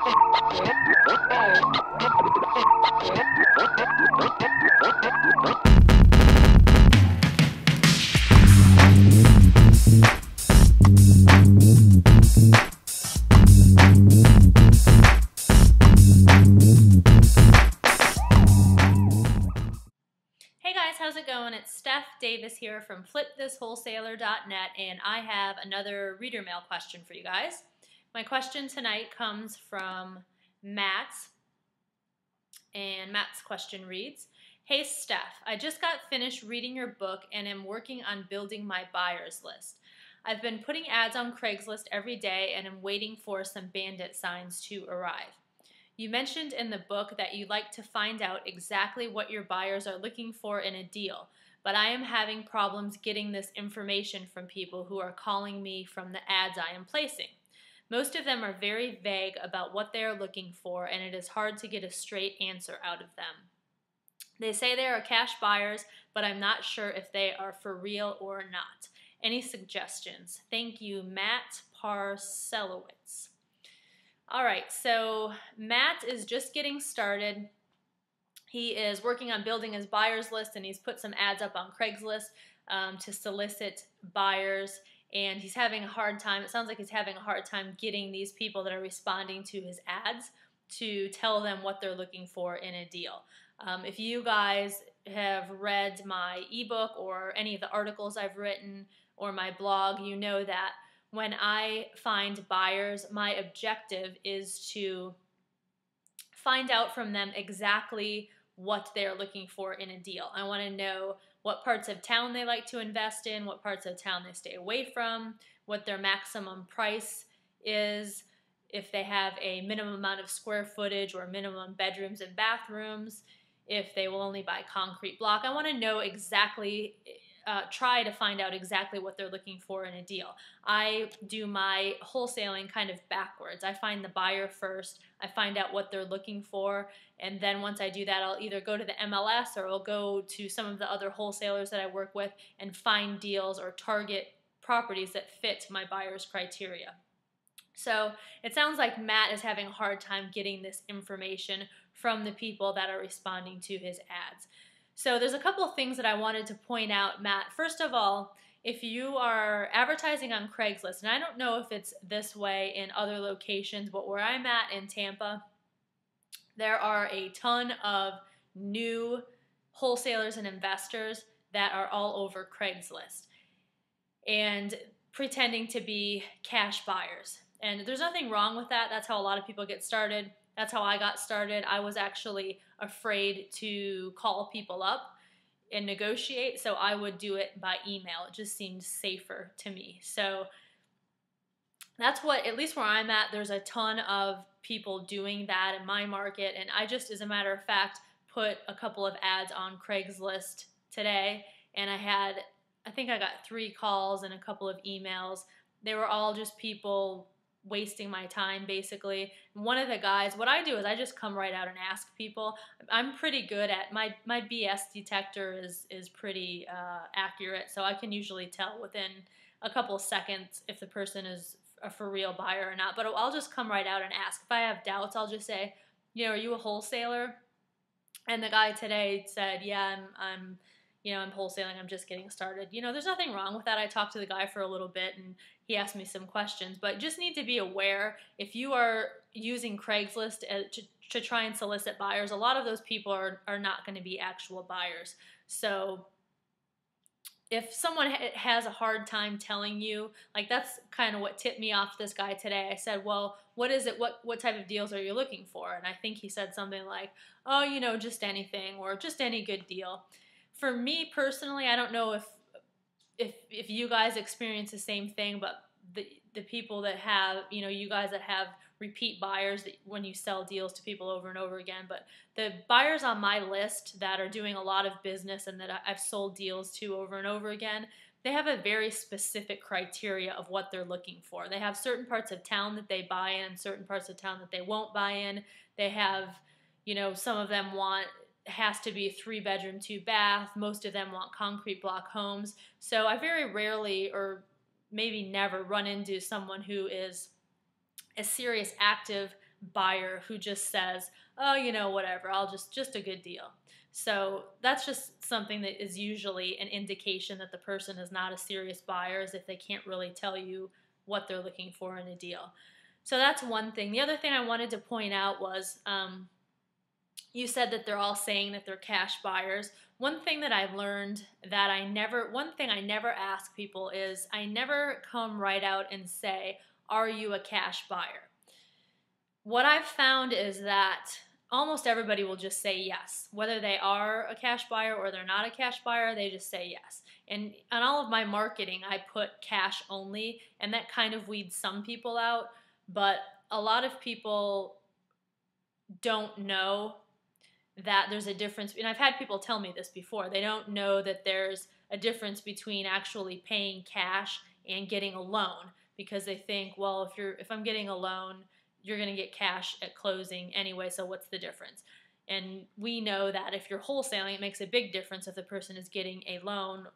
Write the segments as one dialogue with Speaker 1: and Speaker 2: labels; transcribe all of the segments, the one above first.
Speaker 1: Hey guys, how's it going? It's Steph Davis here from flipthiswholesaler.net, and I have another reader mail question for you guys. My question tonight comes from Matt, and Matt's question reads, Hey Steph, I just got finished reading your book and am working on building my buyer's list. I've been putting ads on Craigslist every day and am waiting for some bandit signs to arrive. You mentioned in the book that you like to find out exactly what your buyers are looking for in a deal, but I am having problems getting this information from people who are calling me from the ads I am placing. Most of them are very vague about what they are looking for, and it is hard to get a straight answer out of them. They say they are cash buyers, but I'm not sure if they are for real or not. Any suggestions? Thank you, Matt Parcelowitz. All right, so Matt is just getting started. He is working on building his buyer's list, and he's put some ads up on Craigslist to solicit buyers, and he's having a hard time. It sounds like he's having a hard time getting these people that are responding to his ads to tell them what they're looking for in a deal. If you guys have read my ebook or any of the articles I've written or my blog, you know that when I find buyers, my objective is to find out from them exactly what they're looking for in a deal. I want to know what parts of town they like to invest in, what parts of town they stay away from, what their maximum price is, if they have a minimum amount of square footage or minimum bedrooms and bathrooms, if they will only buy concrete block. I want to know exactly, try to find out exactly what they're looking for in a deal. I do my wholesaling kind of backwards. I find the buyer first, I find out what they're looking for, and then once I do that, I'll either go to the MLS or I'll go to some of the other wholesalers that I work with and find deals or target properties that fit my buyer's criteria. So it sounds like Matt is having a hard time getting this information from the people that are responding to his ads. So there's a couple of things that I wanted to point out, Matt. First of all, if you are advertising on Craigslist, and I don't know if it's this way in other locations, but where I'm at in Tampa, there are a ton of new wholesalers and investors that are all over Craigslist and pretending to be cash buyers. And there's nothing wrong with that. That's how a lot of people get started. That's how I got started. I was actually afraid to call people up and negotiate, so I would do it by email. It just seemed safer to me. So that's what, at least where I'm at, there's a ton of people doing that in my market, and I just, as a matter of fact, put a couple of ads on Craigslist today, and I think I got 3 calls and a couple of emails. They were all just people wasting my time, basically. One of the guys, what I do is I just come right out and ask people. I'm pretty good at, my BS detector is pretty accurate, so I can usually tell within a couple of seconds if the person is a for real buyer or not. But I'll just come right out and ask. If I have doubts, I'll just say, are you a wholesaler? And the guy today said, yeah, I'm wholesaling, I'm just getting started. There's nothing wrong with that. I talked to the guy for a little bit and he asked me some questions, but just need to be aware if you are using Craigslist to try and solicit buyers, a lot of those people are not going to be actual buyers. So if someone has a hard time telling you, like that's kind of what tipped me off this guy today. I said, well, what is it? What type of deals are you looking for? And I think he said something like, oh, just anything or just any good deal. For me personally, I don't know if you guys experience the same thing, but the people that have, you guys that have repeat buyers when you sell deals to people over and over again, but the buyers on my list that are doing a lot of business and that I've sold deals to over and over again, they have a very specific criteria of what they're looking for. They have certain parts of town that they buy in and certain parts of town that they won't buy in. They have, some of them has to be a 3-bedroom, 2-bath. Most of them want concrete block homes. So I very rarely or maybe never run into someone who is a serious active buyer who just says, oh, you know, whatever, I'll just a good deal. So that's just something that is usually an indication that the person is not a serious buyer, is if they can't really tell you what they're looking for in a deal. So that's one thing. The other thing I wanted to point out was you said that they're all saying that they're cash buyers. One thing that I've learned that one thing I never ask people is, I never come right out and say, are you a cash buyer? What I've found is that almost everybody will just say yes. Whether they are a cash buyer or they're not a cash buyer, they just say yes. And on all of my marketing, I put cash only, and that kind of weeds some people out. But a lot of people don't know that there's a difference. And I've had people tell me this before. They don't know that there's a difference between actually paying cash and getting a loan, because they think, well, if I'm getting a loan, you're going to get cash at closing anyway, so what's the difference? And we know that if you're wholesaling, it makes a big difference if the person is getting a loan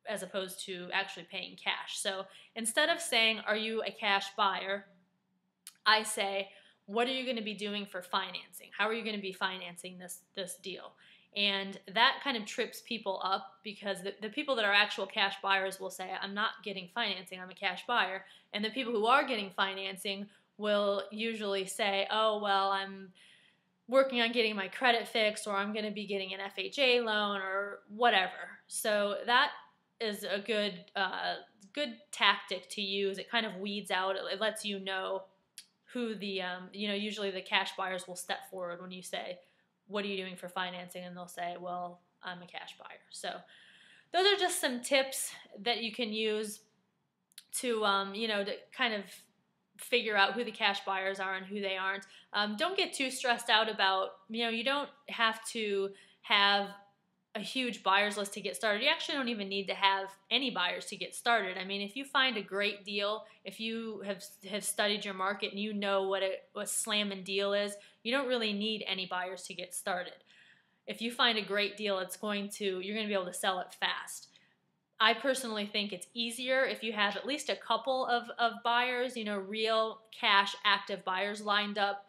Speaker 1: as opposed to actually paying cash. So instead of saying, are you a cash buyer, I say, what are you going to be doing for financing? How are you going to be financing this deal? And that kind of trips people up, because the people that are actual cash buyers will say, I'm not getting financing, I'm a cash buyer. And the people who are getting financing will usually say, oh, well, I'm working on getting my credit fixed, or I'm going to be getting an FHA loan or whatever. So that is a good tactic to use. It kind of weeds out, it lets you know who usually the cash buyers will step forward when you say, what are you doing for financing? And they'll say, well, I'm a cash buyer. So those are just some tips that you can use to, to kind of figure out who the cash buyers are and who they aren't. Don't get too stressed out about, you don't have to have a huge buyers list to get started. You actually don't even need to have any buyers to get started. I mean, if you find a great deal, if you have studied your market and you know what a slamming deal is, you don't really need any buyers to get started. If you find a great deal, you're going to be able to sell it fast. I personally think it's easier if you have at least a couple of buyers, real cash active buyers lined up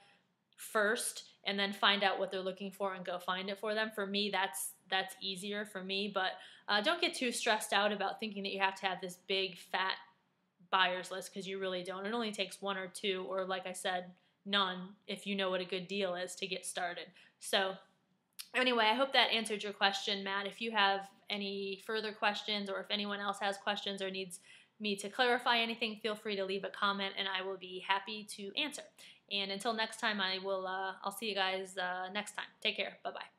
Speaker 1: first, and then find out what they're looking for and go find it for them. For me, that's easier for me, but don't get too stressed out about thinking that you have to have this big fat buyers list, because you really don't. It only takes one or two, or like I said, none, if you know what a good deal is to get started. So anyway, I hope that answered your question, Matt. If you have any further questions, or if anyone else has questions or needs me to clarify anything, feel free to leave a comment and I will be happy to answer. And until next time, I'll see you guys next time. Take care. Bye-bye.